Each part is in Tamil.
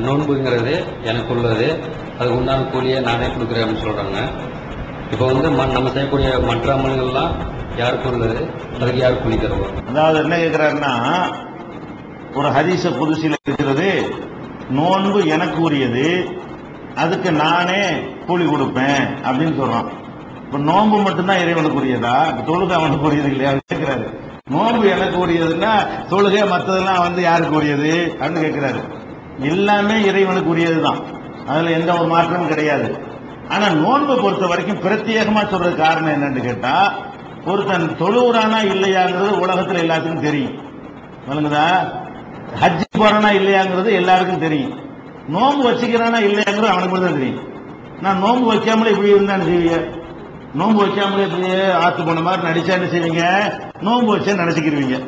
நோன்புங்கிறது எனக்கு உள்ளது, அதுக்கு உண்டான கூலியை நானே கொடுக்குறேன்னு சொல்கிறாங்க. இப்போ வந்து நம்ம செய்யக்கூடிய மற்ற அமல்கள்லாம் யாருக்கு உள்ளது, அதுக்கு யார் கூலி தருவோம்? அதாவது என்ன கேட்கிறாருன்னா, ஒரு ஹதீஸ குதுசில இருக்கிறது, நோன்பு எனக்கு உரியது, அதுக்கு நானே கூலி கொடுப்பேன் அப்படின்னு சொல்றான். இப்ப நோன்பு மட்டும்தான் இறைவனுக்கு உரியதா? தொழுகை அவனுக்கு உரியது இல்லையா கேட்கிறாரு. நோன்பு எனக்கு உரியதுன்னா தொழுகை மற்றதெல்லாம் வந்து யாருக்கு உரியது அப்படின்னு கேட்கிறாரு. எல்லாமே இறைவனுக்கு உரியதுதான், அதுல எந்த ஒரு மாற்றமும் கிடையாது. ஆனா நோன்பை பொறுத்த வரைக்கும் பிரத்யேகமா சொல்றது காரணம் என்னன்னு கேட்டா, ஒருத்தன் தொழுவுறானா இல்லையாங்கிறது உலகத்துல எல்லாத்துக்கும் தெரியும். வழங்குதா? ஹஜ்ஜி போறானா இல்லையாங்கிறது எல்லாருக்கும் தெரியும். நோன்பு வச்சுக்கிறானா இல்லையாங்கிறது அவனுக்கு மட்டும் தான் தெரியும். நான் நோன்பு வைக்காமலே இப்படி இருந்தா என்ன செய்வீங்க? நோன்பு வைக்காமலே இப்படியே ஆத்து போன மாதிரி நடிச்சா என்ன செய்வீங்க? நோன்பு வச்சேன்னு நினைச்சுக்கிருவீங்க.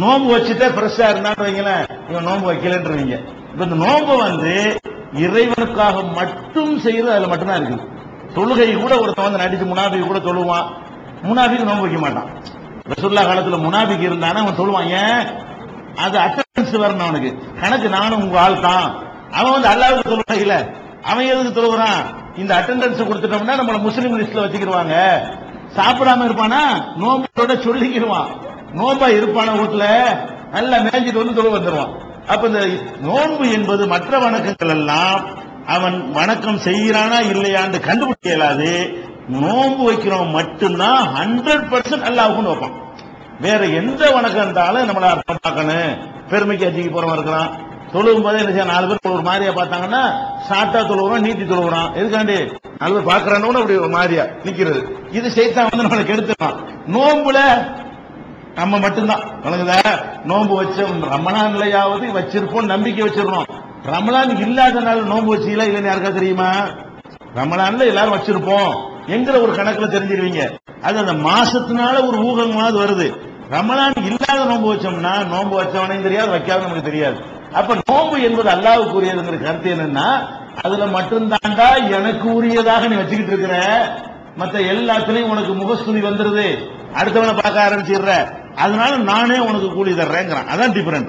நோன்பு வச்சுட்டே ஃப்ரெஷ்ஷா இருந்தான்னு வைங்களேன், இவன் நோன்பு வைக்கலன்றீங்க. இப்ப இந்த நோன்பு வந்து இறைவனுக்காக மட்டும் செய்யறது அதுல மட்டும்தான் இருக்குது. தொழுகை கூட ஒருத்தன் வந்து நடிச்சு முனாபிக்கு கூட தொழுவான், முனாபிக்கு நோன்பு வைக்க மாட்டான். ரசூலுல்லாஹ் காலத்துல முனாபிக்கு இருந்தானா அவன் தொழுவான். ஏன்? அது அட்டெண்டன்ஸ் வரணும் அவனுக்கு. கணக்கு நானும் உங்க ஆள் தான். அவன் வந்து அல்லாஹ்வுக்கு தொழுவான் இல்ல, அவன் எதுக்கு தொழுகிறான்? இந்த அட்டெண்டன்ஸ் கொடுத்துட்டோம்னா நம்மள முஸ்லீம் லிஸ்ட்ல வச்சுக்கிடுவாங்க. சாப்பிடாம இருப்பானா நோம்போட சொல்லிக்கிடுவான். நோம்பா இருப்பான வீட்டுல நல்லா மேய்ஞ்சிட்டு வந்து தொழு வந்துடுவான். அப்ப இந்த நோன்பு என்பது மற்ற வணக்கங்கள் எல்லாம் அவன் வணக்கம் செய்கிறானா இல்லையான்னு கண்டுபிடிக்க இயலாது. நோன்பு வைக்கிறவன் மட்டும்தான் 100% அல்லாஹ்வுக்கு வைப்பான். வேற எந்த வணக்கம் இருந்தாலும் நம்மள அர்த்தம் பார்க்கணும். பெருமைக்கு அஜிக்கு போறவன் இருக்கிறான், தொழுவும் போதே என்ன செய்ய, 4 பேர் ஒரு மாதிரியா பார்த்தாங்கன்னா ஷார்ட்டா தொழுவுறான், நீட்டி தொழுவுறான். எதுக்காண்டி? 4 பேர் பாக்குறான்னு அப்படி ஒரு மாதிரியா நிக்கிறது. இது சைத்தான் வந்து நம்மளுக்கு எடுத்துக்கலாம். நோன்புல நம்ம மட்டும்தான் வணங்குதா? நோன்பு வச்ச ரமலான்லயாவது வச்சிருப்போம், நம்பிக்கை வச்சிருக்கோம். ரமலான் இல்லாத நாள் நோன்பு வச்சீங்களா இல்லைன்னு யாருக்கா தெரியுமா? ரமலான்ல எல்லாரும் வச்சிருப்போம் என்கிற ஒரு கணக்குல தெரிஞ்சிருவீங்க. அது அந்த மாசத்தினால ஒரு ஊகமாவது வருது. ரமலான் இல்லாத நோன்பு வச்சோம்னா நோன்பு வச்சவனையும் தெரியாது, வைக்காத நமக்கு தெரியாது. அப்ப நோன்பு என்பது அல்லாஹ்வுக்கு உரியதுங்கிற கருத்து என்னன்னா, அதுல மட்டும்தான்டா எனக்கு உரியதாக நீ வச்சுக்கிட்டு இருக்கிற, மத்த எல்லாத்துலயும் உனக்கு முகஸ்துதி வந்துருது, அடுத்தவனை பார்க்க ஆரம்பிச்சிடுற, அதனால நானே உனக்கு கூலி தர்றேங்கிறான். அதான் டிஃபரெண்ட்.